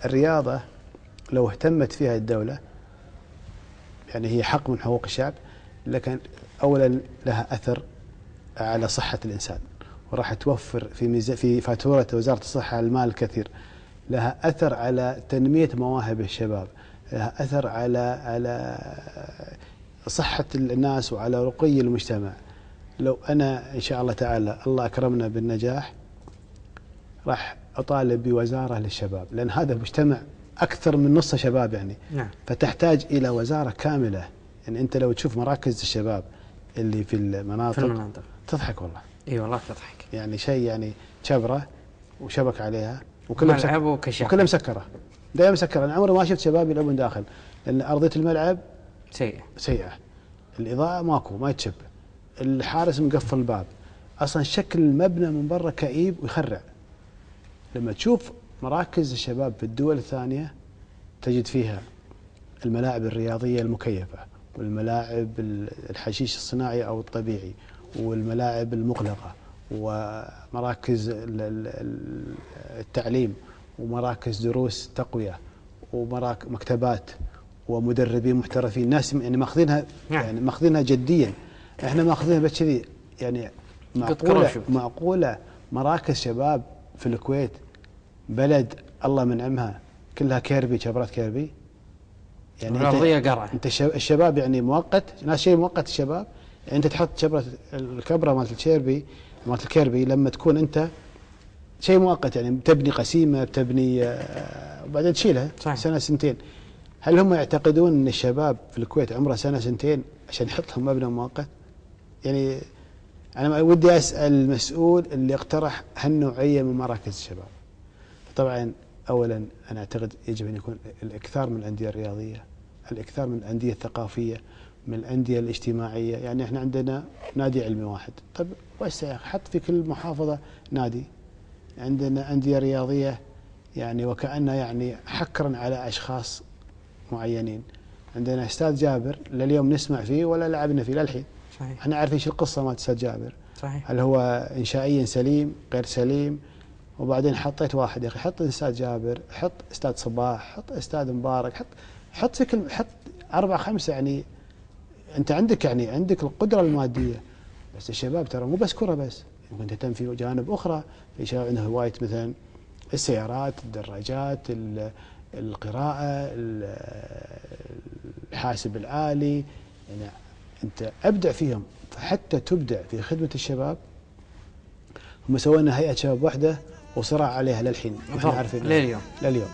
الرياضة لو اهتمت فيها الدولة، يعني هي حق من حقوق الشعب، لكن أولا لها أثر على صحة الإنسان، وراح توفر في فاتورة وزارة الصحة المال الكثير. لها أثر على تنمية مواهب الشباب، لها أثر على صحة الناس وعلى رقي المجتمع. لو أنا إن شاء الله تعالى الله أكرمنا بالنجاح، راح أطالب بوزارة للشباب، لأن هذا المجتمع أكثر من نصه شباب يعني. نعم. فتحتاج إلى وزارة كاملة. يعني أنت لو تشوف مراكز الشباب اللي في المناطق تضحك والله. اي والله تضحك. يعني شيء يعني شبرة وشبك عليها وكلها مسكرة. دائما مسكرة. أنا عمري ما شفت شباب يلعبون داخل، لأن أرضية الملعب سيئة. الإضاءة ماكو، ما يتشب. الحارس مقفل الباب. أصلا شكل المبنى من برا كئيب ويخرع. لما تشوف مراكز الشباب في الدول الثانية تجد فيها الملاعب الرياضية المكيفة، والملاعب الحشيش الصناعي أو الطبيعي، والملاعب المغلقة، ومراكز التعليم، ومراكز دروس تقوية، ومكتبات، ومدربين محترفين، ناس يعني ماخذينها يعني ماخذينها جديا. احنا ماخذينها بس كذي يعني. معقولة مراكز شباب في الكويت، بلد الله منعمها كلها كيربي، شبرات كيربي يعني. الأرضية قرع. انت الشباب يعني مؤقت، ناس شيء مؤقت الشباب. يعني انت تحط شبرة الكبرة مالت الكيربي لما تكون انت شيء مؤقت، يعني بتبني قسيمة، بتبني وبعدين تشيلها سنة سنتين. هل هم يعتقدون ان الشباب في الكويت عمره سنة سنتين عشان يحط لهم مبنى مؤقت؟ يعني أنا ودي أسأل المسؤول اللي اقترح هالنوعية من مراكز الشباب. طبعا أولا أنا أعتقد يجب أن يكون الإكثار من الأندية الرياضية، الإكثار من الأندية الثقافية، من الأندية الاجتماعية. يعني إحنا عندنا نادي علمي واحد، طب وسع حط في كل محافظة نادي. عندنا أندية رياضية يعني وكأنها يعني حكرا على أشخاص معينين. عندنا أستاذ جابر لليوم نسمع فيه ولا لعبنا فيه للحين. صحيح. احنا عارفين شو القصة مال أستاذ جابر. صحيح. هل هو إنشائيا سليم غير سليم؟ وبعدين حطيت واحد، يا أخي حط أستاذ جابر، حط أستاذ صباح، حط أستاذ مبارك، حط في كل، حط 4 5 يعني. أنت عندك يعني عندك القدرة المادية. بس الشباب ترى مو بس كرة بس، ممكن تهتم في جوانب أخرى. في شباب عنده هواية مثلا السيارات، الدراجات، القراءة، الحاسب الآلي. يعني أنت أبدع فيهم. فحتى تبدع في خدمة الشباب، هم سووا لنا هيئة شباب واحدة وصراع عليها للحين. احنا عارفين لليوم.